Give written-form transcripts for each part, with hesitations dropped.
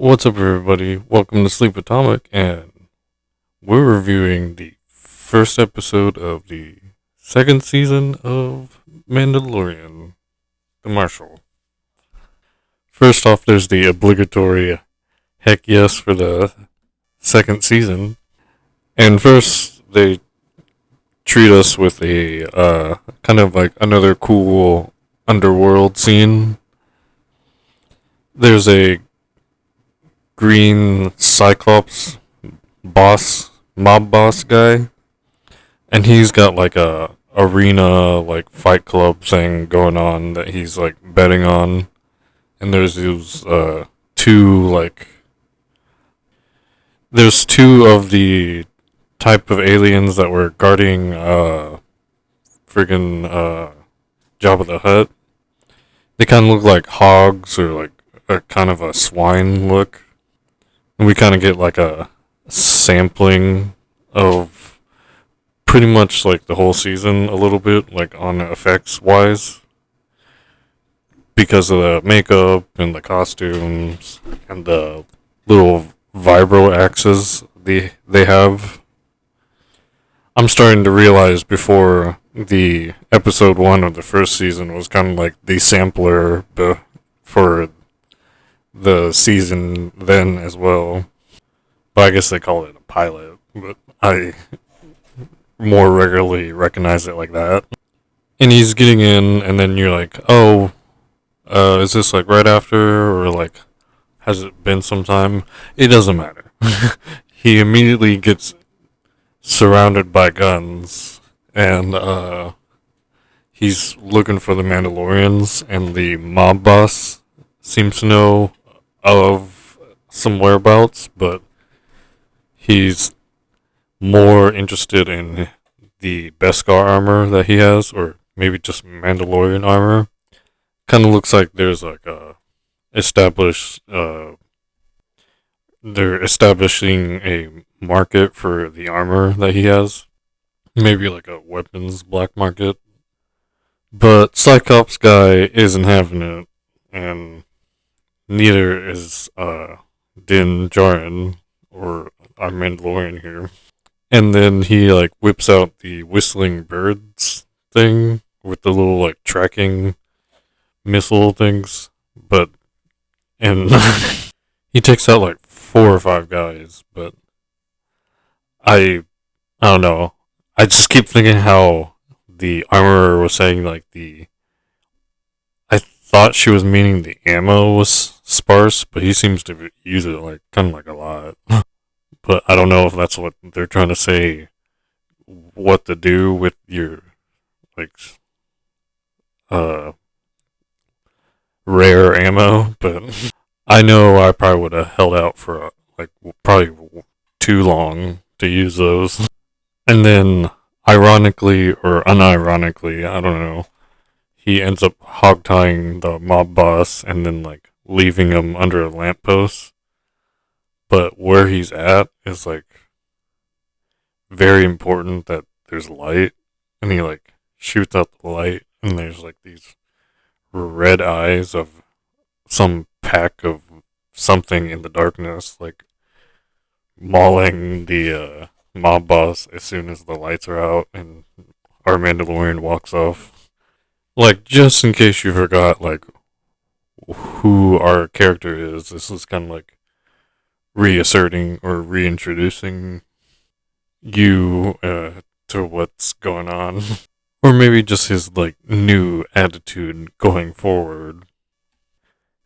What's up, everybody? Welcome to Sleep Atomic, and we're reviewing the first episode of the second season of Mandalorian, the Marshal. First off, there's the obligatory heck yes for the second season. And first, they treat us with a kind of like another cool underworld scene. There's a green Cyclops mob boss guy, and he's got like a arena like fight club thing going on that he's like betting on. And there's these two like there's two of the type of aliens that were guarding friggin' Jabba the Hutt. They kind of look like hogs or like a kind of a swine look. And we kind of get like a sampling of pretty much like the whole season a little bit, like on effects wise, because of the makeup and the costumes and the little vibro axes they have. I'm starting to realize before the episode 1 of the first season was kind of like the sampler for the season then as well. But I guess they call it a pilot, but I more regularly recognize it like that. And he's getting in, and then you're like, oh, is this like right after, or like, has it been some time? It doesn't matter. He immediately gets surrounded by guns, and he's looking for the Mandalorians, and the mob boss seems to know of some whereabouts, but he's more interested in the Beskar armor that he has, or maybe just Mandalorian armor. Kind of looks like there's like a established. They're establishing a market for the armor that he has. Maybe like a weapons black market. But Cyclops guy isn't having it, and neither is Din Djarin or our Mandalorian here. And then he like whips out the whistling birds thing with the little like tracking missile things, but and he takes out like 4 or 5 guys. But I don't know. I just keep thinking how the armorer was saying like the. I thought she was meaning the ammo was sparse, but he seems to use it like kind of like a lot. But I don't know if that's what they're trying to say. What to do with your like uh rare ammo, but I know I probably would have held out for like probably too long to use those. And then, ironically or unironically, I don't know, he ends up hog tying the mob boss and then like leaving him under a lamppost. But where he's at is like very important that there's light, and he like shoots out the light, and there's like these red eyes of some pack of something in the darkness, like mauling the mob boss as soon as the lights are out and our Mandalorian walks off. Like, just in case you forgot, like, who our character is, this is kind of like reasserting or reintroducing you to what's going on. Or maybe just his, like, new attitude going forward.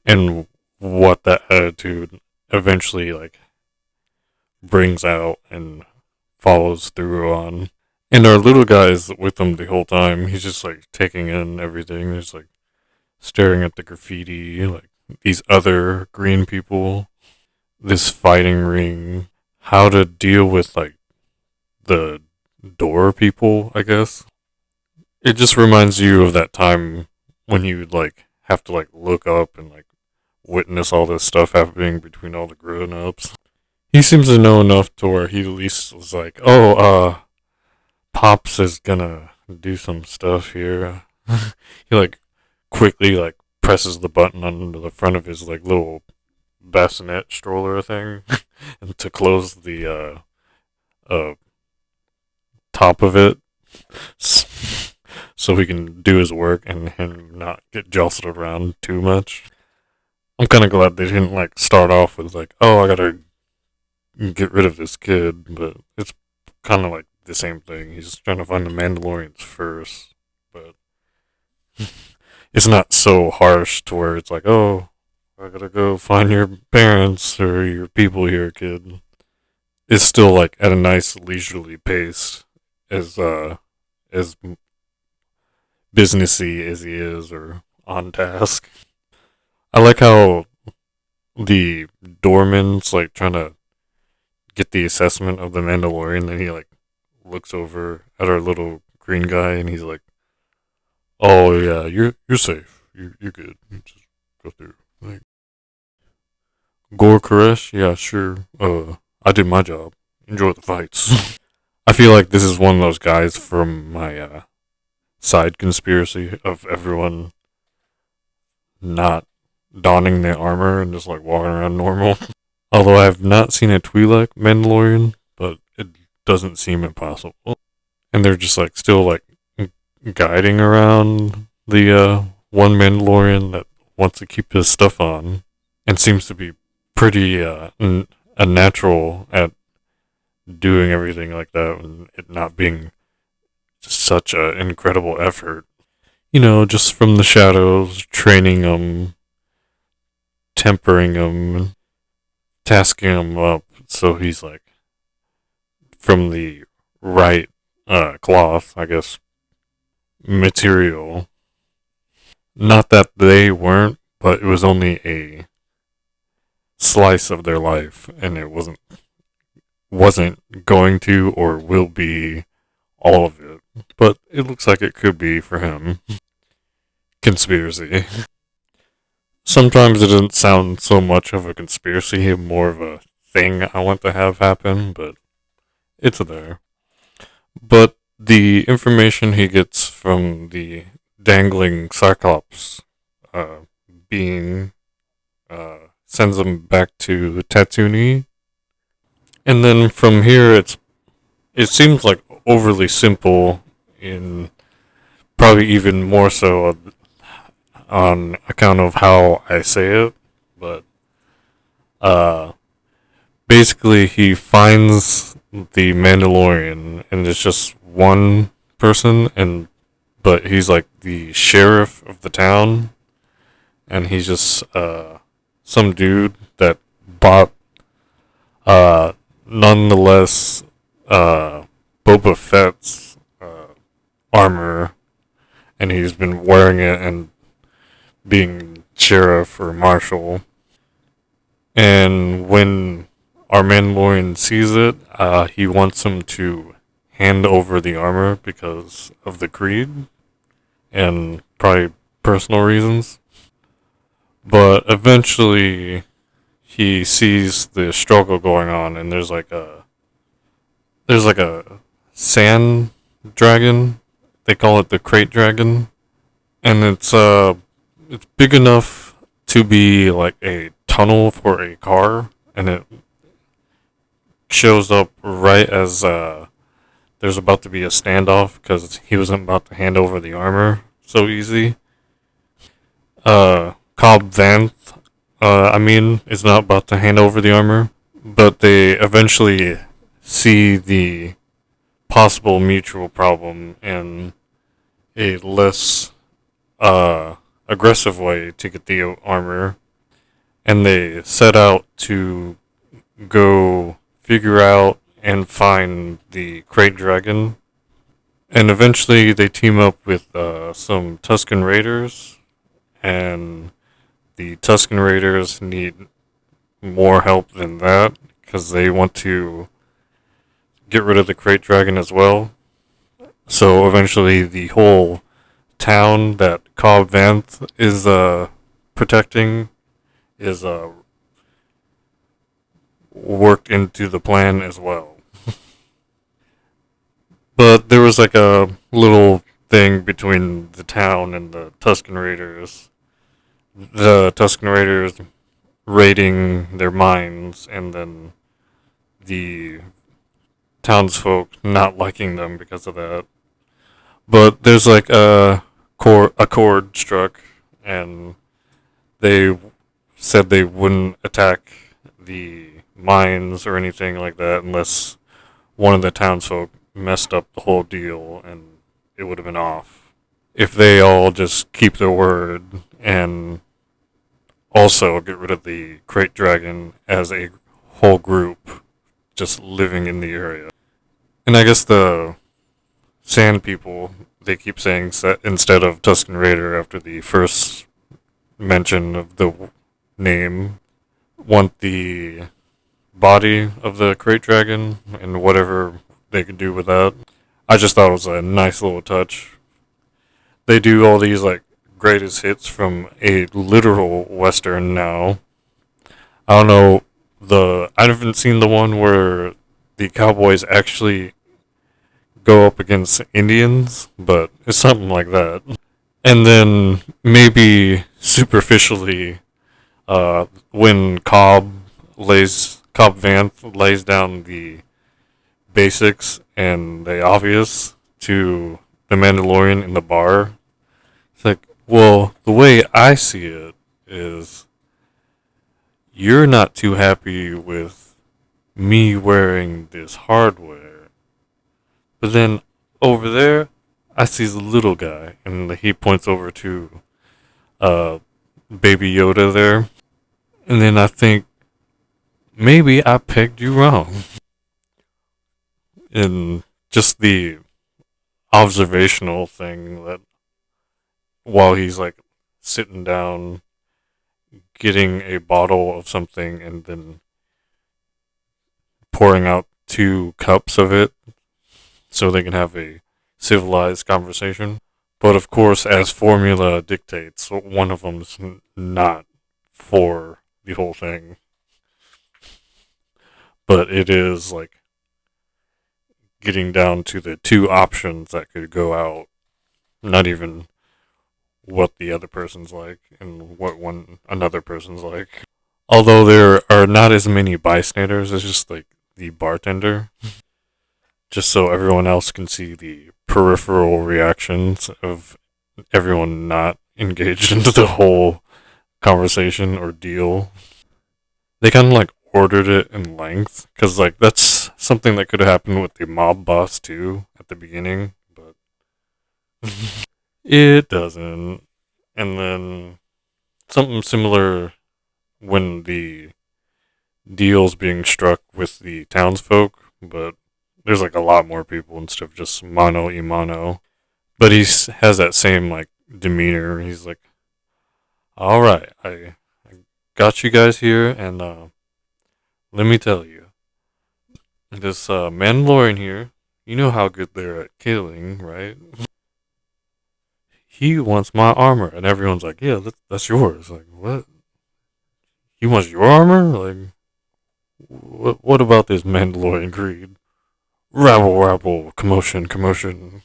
And what that attitude eventually, like, brings out and follows through on. And our little guy is with him the whole time. He's just like taking in everything. He's like staring at the graffiti, like these other green people, this fighting ring, how to deal with like the door people, I guess. It just reminds you of that time when you like have to like look up and like witness all this stuff happening between all the grown ups. He seems to know enough to where he at least was like, oh, Pops is gonna do some stuff here. He like quickly like presses the button on the front of his like little bassinet stroller thing, and to close the uh, top of it, so he can do his work and him not get jostled around too much. I'm kind of glad they didn't like start off with like, oh, I gotta get rid of this kid, but it's kind of like the same thing. He's trying to find the Mandalorians first, but it's not so harsh to where it's like, oh, I gotta go find your parents or your people here, kid. It's still like at a nice leisurely pace, as businessy as he is or on task. I like how the doorman's like trying to get the assessment of the Mandalorian, and he like looks over at our little green guy, and he's like, "Oh yeah, you're safe. You're good. You just go through." Like, Gore Koresh, yeah, sure. I did my job. Enjoy the fights. I feel like this is one of those guys from my side conspiracy of everyone not donning their armor and just like walking around normal. Although I have not seen a Twi'lek Mandalorian, but it doesn't seem impossible. And they're just like still like guiding around the one Mandalorian that wants to keep his stuff on and seems to be pretty a natural at doing everything like that and it not being such an incredible effort. You know, just from the shadows, training them, tempering them, tasking him up so he's like from the right cloth, I guess, material. Not that they weren't, but it was only a slice of their life, and it wasn't going to or will be all of it. But it looks like it could be for him. Conspiracy. Sometimes it doesn't sound so much of a conspiracy, more of a thing I want to have happen, but it's there. But the information he gets from the dangling Cyclops being sends him back to Tatooine, and then from here it seems like overly simple in probably even more so on account of how I say it, but uh, basically he finds the Mandalorian, and it's just one person, and but he's like the sheriff of the town, and he's just some dude that bought nonetheless Boba Fett's armor, and he's been wearing it and being sheriff or marshal. And when our Mandalorian sees it, he wants him to hand over the armor because of the creed and probably personal reasons. But eventually, he sees the struggle going on, and there's like a sand dragon. They call it the crate dragon, and it's big enough to be like a tunnel for a car, and it shows up right as there's about to be a standoff because he wasn't about to hand over the armor so easy. Cobb Vanth, is not about to hand over the armor, but they eventually see the possible mutual problem in a less aggressive way to get the armor, and they set out to go figure out and find the crate dragon. And eventually they team up with some Tusken Raiders, and the Tusken Raiders need more help than that because they want to get rid of the crate dragon as well. So eventually the whole town that Cobb Vanth is protecting is worked into the plan as well. But there was like a little thing between the town and the Tusken Raiders. The Tusken Raiders raiding their mines, and then the townsfolk not liking them because of that. But there's like a chord struck, and they said they wouldn't attack the mines or anything like that unless one of the townsfolk messed up the whole deal, and it would have been off. If they all just keep their word and also get rid of the Great Dragon as a whole group just living in the area. And I guess the Sand People, they keep saying instead of Tusken Raider after the first mention of the name, want the body of the Great Dragon and whatever they could do with that. I just thought it was a nice little touch. They do all these like greatest hits from a literal western now. I don't know I haven't seen the one where the cowboys actually go up against Indians, but it's something like that. And then maybe superficially, when Cobb Vanth lays down the basics and the obvious to the Mandalorian in the bar, it's like, well, the way I see it is you're not too happy with me wearing this hardware. But then over there, I see the little guy, and he points over to Baby Yoda there. And then I think maybe I pegged you wrong. And just the observational thing that while he's like sitting down, getting a bottle of something, and then pouring out 2 cups of it so they can have a civilized conversation. But of course, as formula dictates, one of them's not for the whole thing. But it is like getting down to the 2 options that could go out, not even what the other person's like and what another person's like. Although there are not as many bystanders, it's just like the bartender, just so everyone else can see the peripheral reactions of everyone not engaged into the whole conversation or deal. They kind of like ordered it in length because like that's something that could have happened with the mob boss too at the beginning, but it doesn't. And then something similar when the deal's being struck with the townsfolk, but there's like a lot more people instead of just mano y mano. But he has that same like demeanor. He's like, "All right, I got you guys here, and let me tell you, this Mandalorian here, you know how good they're at killing, right? He wants my armor," and everyone's like, "Yeah, that's yours." Like, what? He wants your armor? Like, what about this Mandalorian greed? Rabble, rabble, commotion, commotion.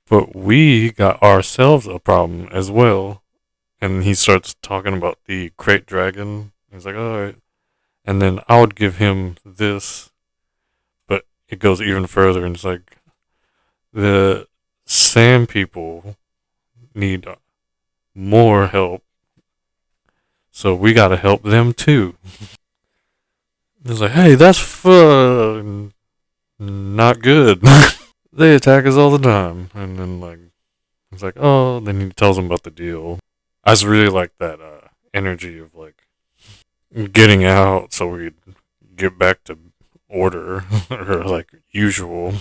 But we got ourselves a problem as well. And he starts talking about the Great Dragon. He's like, alright. And then I would give him this. But it goes even further, and it's like, the Sand People need more help. So we gotta help them too. It's like, hey, that's not good. They attack us all the time. And then, like, it's like, oh, then he tells them about the deal. I just really like that energy of, like, getting out so we get back to order or, like, usual.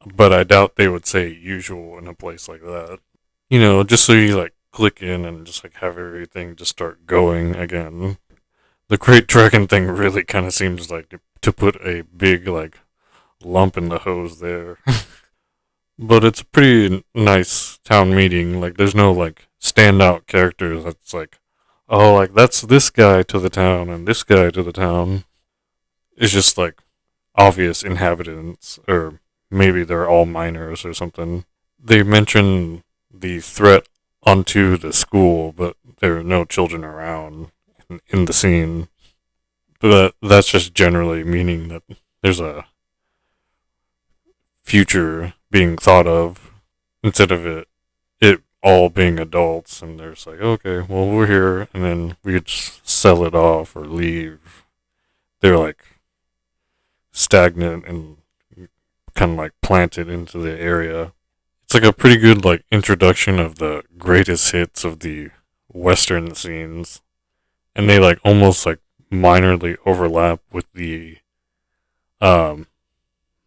But I doubt they would say usual in a place like that. You know, just so you, like, click in and just, like, have everything just start going again. The Great Dragon thing really kind of seems like to put a big, like, lump in the hose there. But it's a pretty nice town meeting. Like, there's no, like, standout characters that's like, oh, like, that's this guy to the town and this guy to the town. It's just, like, obvious inhabitants, or maybe they're all minors or something. They mention the threat onto the school, but there are no children around. in the scene. But that's just generally meaning that there's a future being thought of instead of it all being adults, and they're just like, okay, well, we're here, and then we could just sell it off or leave. They're like stagnant and kind of like planted into the area. It's like a pretty good like introduction of the greatest hits of the western scenes, and they like almost like minorly overlap with the um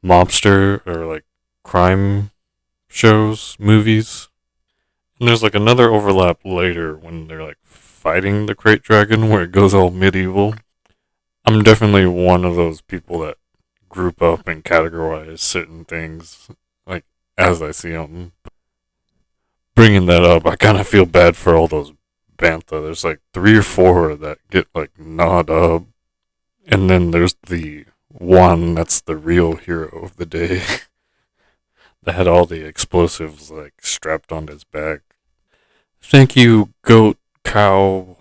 mobster or like crime shows, movies. And there's like another overlap later when they're like fighting the Crate Dragon where it goes all medieval. I'm definitely one of those people that group up and categorize certain things like as I see them. Bringing that up, I kind of feel bad for all those bantha. There's like 3 or 4 that get like gnawed up, and then there's the one that's the real hero of the day that had all the explosives like strapped on his back. Thank you, goat, cow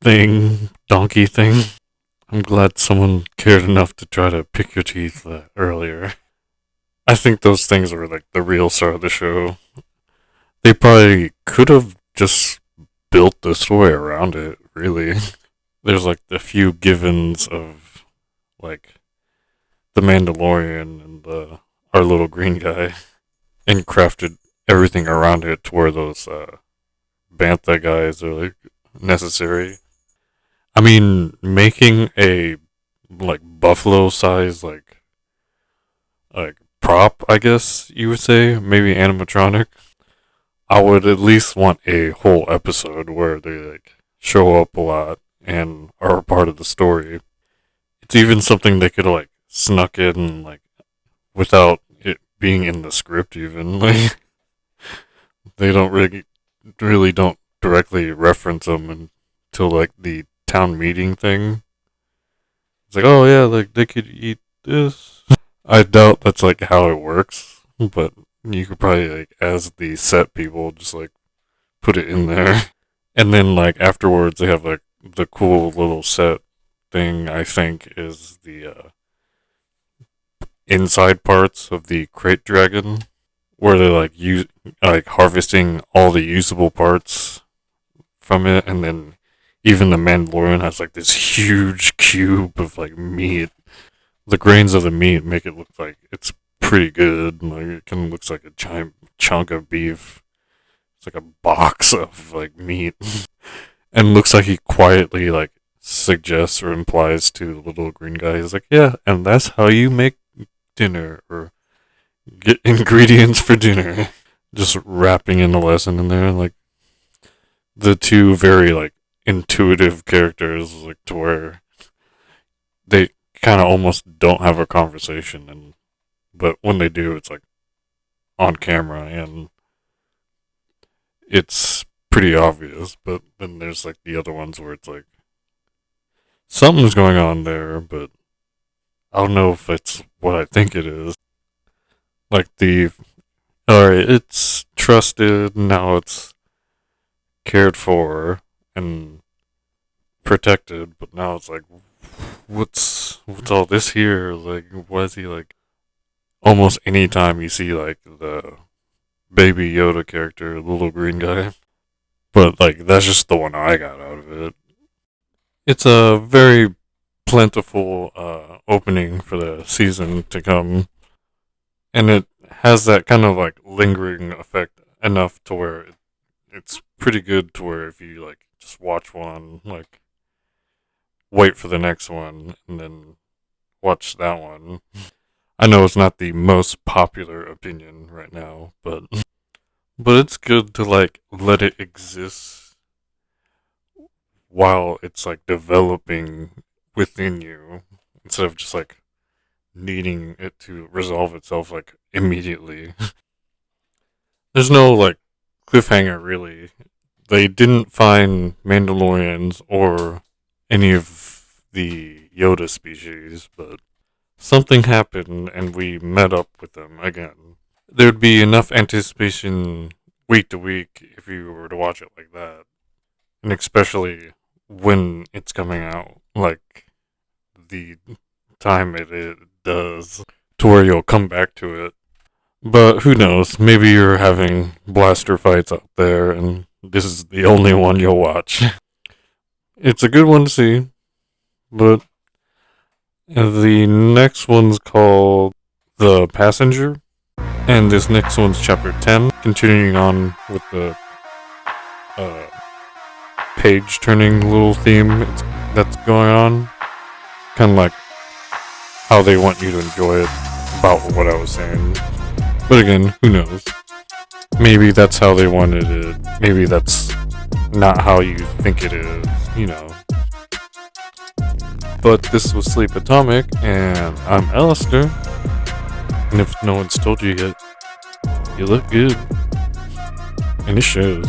thing, donkey thing. I'm glad someone cared enough to try to pick your teeth earlier. I think those things were like the real star of the show. They probably could have just built the story around it, really. There's like the few givens of like the Mandalorian and our little green guy, and crafted everything around it to where those bantha guys are like necessary. I mean, making a like buffalo size like prop, I guess you would say, maybe animatronic. I would at least want a whole episode where they like show up a lot and are a part of the story. It's even something they could like snuck in like without it being in the script even. Like they don't really don't directly reference them until like the town meeting thing. It's like, oh yeah, like they could eat this. I doubt that's like how it works, but you could probably like as the set people just like put it in there. And then like afterwards they have like the cool little set thing I think is the inside parts of the crate dragon where they're like like harvesting all the usable parts from it, and then even the Mandalorian has like this huge cube of like meat. The grains of the meat make it look like it's pretty good. Like it kind of looks like a giant chunk of beef. It's like a box of like meat, and looks like he quietly like suggests or implies to the little green guy. He's like, yeah, and that's how you make dinner or get ingredients for dinner. Just wrapping in a lesson in there, like the two very like intuitive characters, like to where they kind of almost don't have a conversation, and but when they do, it's like on camera and it's pretty obvious. But then there's like the other ones where it's like something's going on there, but I don't know if it's what I think it is. Like alright, it's trusted, now it's cared for and protected, but now it's like, what's all this here? Like, why is he like? Almost any time you see like the baby Yoda character, the little green guy, but like that's just the one I got out of it. It's a very plentiful opening for the season to come, and it has that kind of like lingering effect enough to where it's pretty good to where if you like just watch one, like wait for the next one and then watch that one. I know it's not the most popular opinion right now, but it's good to like let it exist while it's like developing within you instead of just like needing it to resolve itself like immediately. There's no like cliffhanger really. They didn't find Mandalorians or any of the Yoda species, but something happened and we met up with them again. There'd be enough anticipation week to week if you were to watch it like that. And especially when it's coming out, like the time it does, to where you'll come back to it. But who knows? Maybe you're having blaster fights out there, and this is the only one you'll watch. It's a good one to see, but the next one's called The Passenger, and this next one's chapter 10, continuing on with the uh, page turning little theme that's going on. Kind of like how they want you to enjoy it, about what I was saying. But again, who knows? Maybe that's how they wanted it. Maybe that's not how you think it is, you know. But this was Sleep Atomic, and I'm Alistair. And if no one's told you yet, you look good. And it shows.